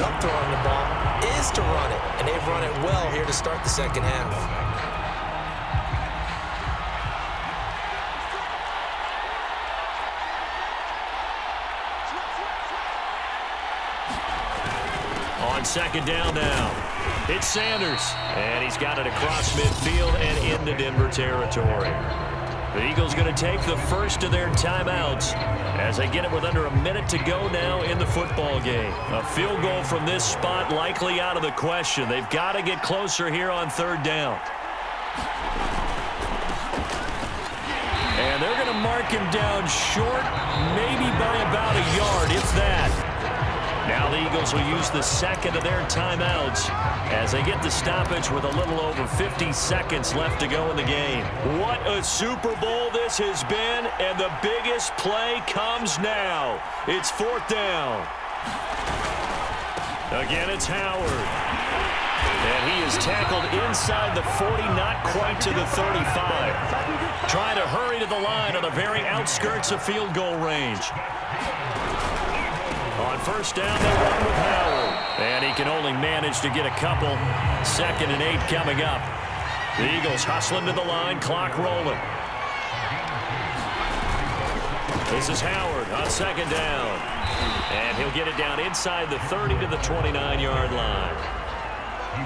of throwing the ball is to run it, and they've run it well here to start the second half. On second down now, it's Sanders, and he's got it across midfield and into Denver territory. The Eagles going to take the first of their timeouts as they get it with under a minute to go now in the football game. A field goal from this spot likely out of the question. They've got to get closer here on third down. And they're going to mark him down short, maybe by about a yard, if that. Now the Eagles will use the second of their timeouts as they get the stoppage with a little over 50 seconds left to go in the game. What a Super Bowl this has been, and the biggest play comes now. It's fourth down. Again, it's Howard. And he is tackled inside the 40, not quite to the 35. Trying to hurry to the line on the very outskirts of field goal range. On first down, they run with Howard. And he can only manage to get a couple. 2nd and 8 coming up. The Eagles hustling to the line, clock rolling. This is Howard on second down. And he'll get it down inside the 30 to the 29-yard line.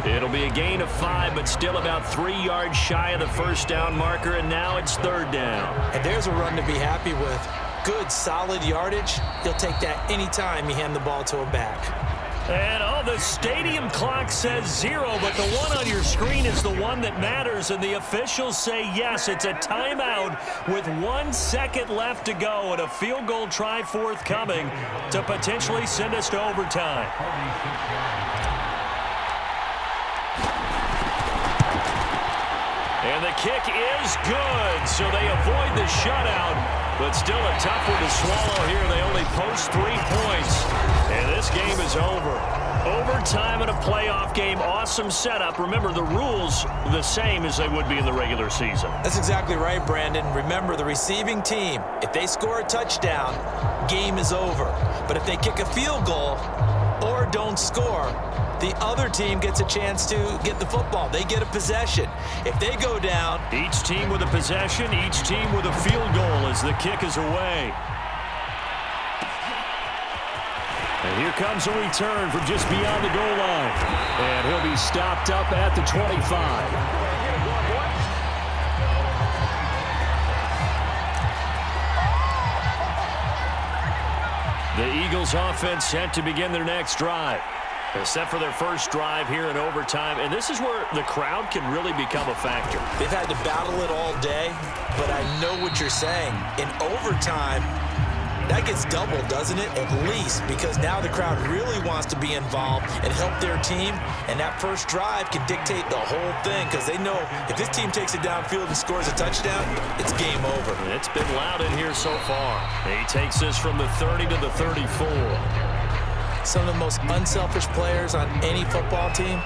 It'll be a gain of 5, but still about 3 yards shy of the first down marker, and now it's third down. And there's a run to be happy with. Good, solid yardage. He'll take that anytime you hand the ball to a back. And, the stadium clock says 0, but the one on your screen is the one that matters, and the officials say yes, it's a timeout with 1 second left to go and a field goal try forthcoming to potentially send us to overtime. And the kick is good, so they avoid the shutout. But still a tough one to swallow here. They only post 3 points. And this game is over. Overtime in a playoff game. Awesome setup. Remember, the rules the same as they would be in the regular season. That's exactly right, Brandon. Remember, the receiving team, if they score a touchdown, game is over. But if they kick a field goal or don't score, the other team gets a chance to get the football. They get a possession. If they go down... Each team with a possession, each team with a field goal as the kick is away. And here comes a return from just beyond the goal line. And he'll be stopped up at the 25. The Eagles offense set to begin their next drive. Set for their first drive here in overtime. And this is where the crowd can really become a factor. They've had to battle it all day, but I know what you're saying. In overtime, that gets doubled, doesn't it? At least, because now the crowd really wants to be involved and help their team. And that first drive can dictate the whole thing because they know if this team takes it downfield and scores a touchdown, it's game over. It's been loud in here so far. He takes this from the 30 to the 34. Some of the most unselfish players on any football team,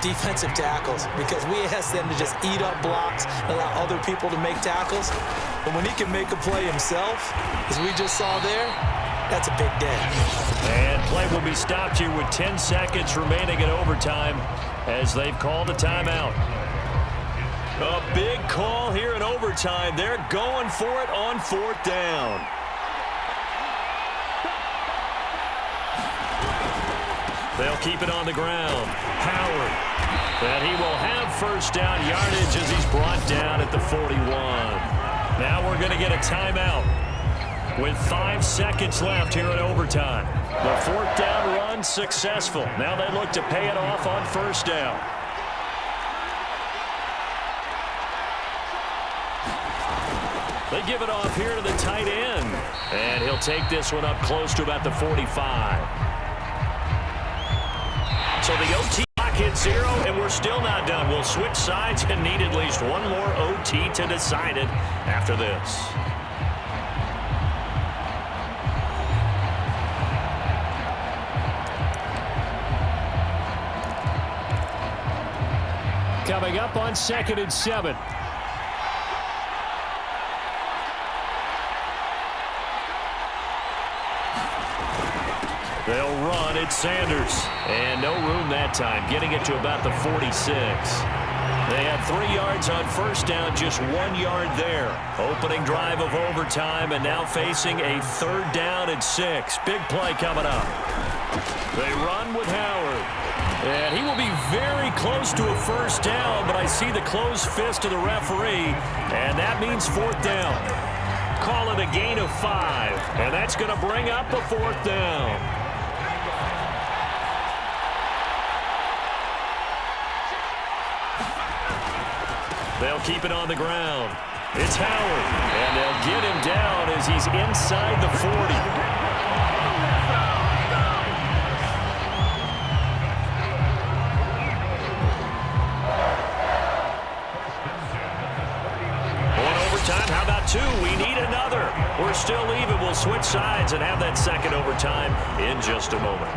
defensive tackles, because we ask them to just eat up blocks and allow other people to make tackles. But when he can make a play himself, as we just saw there, that's a big day. And play will be stopped here with 10 seconds remaining in overtime as they've called a timeout. A big call here in overtime. They're going for it on fourth down. They'll keep it on the ground. Howard. And he will have first down yardage as he's brought down at the 41. Now we're going to get a timeout with 5 seconds left here in overtime. The fourth down run successful. Now they look to pay it off on first down. They give it off here to the tight end. And he'll take this one up close to about the 45. So the OT clock hits 0, and we're still not done. We'll switch sides and need at least one more OT to decide it after this. Coming up on 2nd and 7. They'll run. It's Sanders. And no room that time, getting it to about the 46. They had 3 yards on first down, just 1 yard there. Opening drive of overtime, and now facing a 3rd down and 6. Big play coming up. They run with Howard. And he will be very close to a first down, but I see the closed fist of the referee, and that means 4th down. Call it a gain of 5, and that's going to bring up a 4th down. They'll keep it on the ground. It's Howard, and they'll get him down as he's inside the 40. How about 2? We need another. We're still even. We'll switch sides and have that second overtime in just a moment.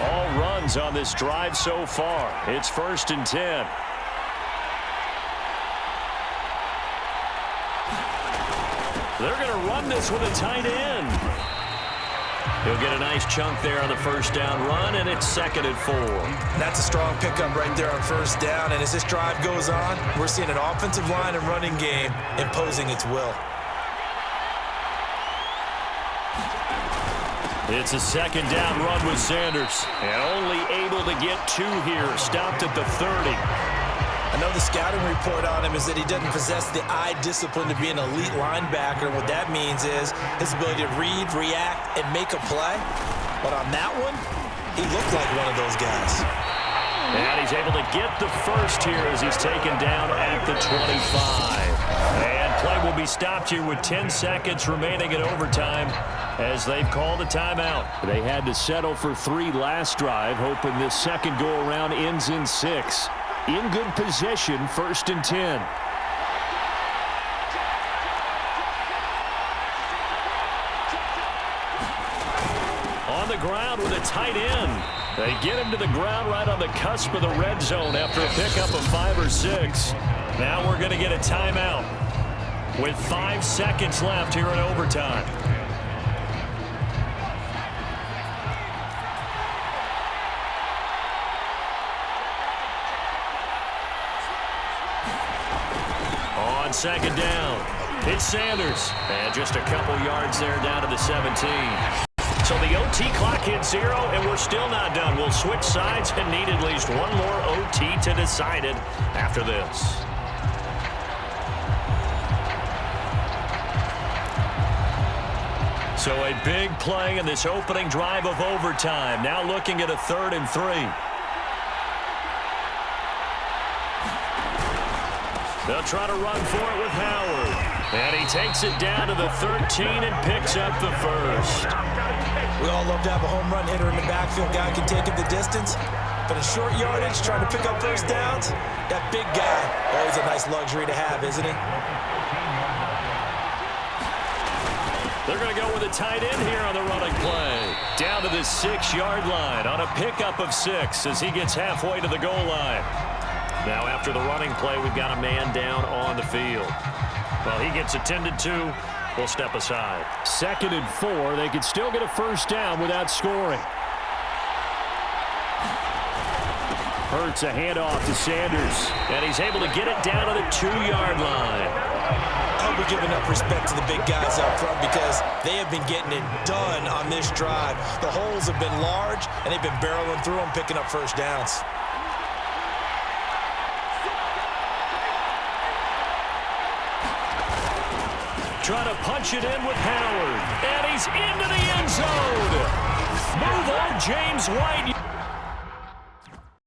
All runs on this drive so far. It's 1st and 10. They're going to run this with a tight end. He'll get a nice chunk there on the first down run, and it's 2nd and 4. That's a strong pickup right there on first down, and as this drive goes on, we're seeing an offensive line and running game imposing its will. It's a 2nd down run with Sanders, and only able to get 2 here, stopped at the 30. I know the scouting report on him is that he doesn't possess the eye discipline to be an elite linebacker. What that means is his ability to read, react, and make a play. But on that one, he looked like one of those guys. And he's able to get the first here as he's taken down at the 25. And play will be stopped here with 10 seconds remaining in overtime as they've called a timeout. They had to settle for 3 last drive, hoping this second go-around ends in 6. In good position, 1st and 10. On the ground with a tight end. They get him to the ground right on the cusp of the red zone after a pickup of 5 or 6. Now we're going to get a timeout with 5 seconds left here in overtime. On 2nd down, it's Sanders. And just a couple yards there down to the 17. So the OT clock hits 0, and we're still not done. We'll switch sides and need at least one more OT to decide it after this. So a big play in this opening drive of overtime. Now looking at a 3rd and 3. They'll try to run for it with Howard. And he takes it down to the 13 and picks up the first. We all love to have a home run hitter in the backfield. Guy can take it the distance. But in short yardage, trying to pick up first downs, that big guy, always a nice luxury to have, isn't it? They're going to go with a tight end here on the running play. Down to the 6-yard line on a pickup of 6 as he gets halfway to the goal line. Now after the running play, we've got a man down on the field. Well, he gets attended to. We'll step aside. 2nd and 4. They could still get a first down without scoring. Hurts a handoff to Sanders. And he's able to get it down to the 2-yard line. I hope we give enough respect to the big guys up front because they have been getting it done on this drive. The holes have been large, and they've been barreling through them, picking up first downs. Trying to punch it in with Howard. And he's into the end zone. Move on, James White.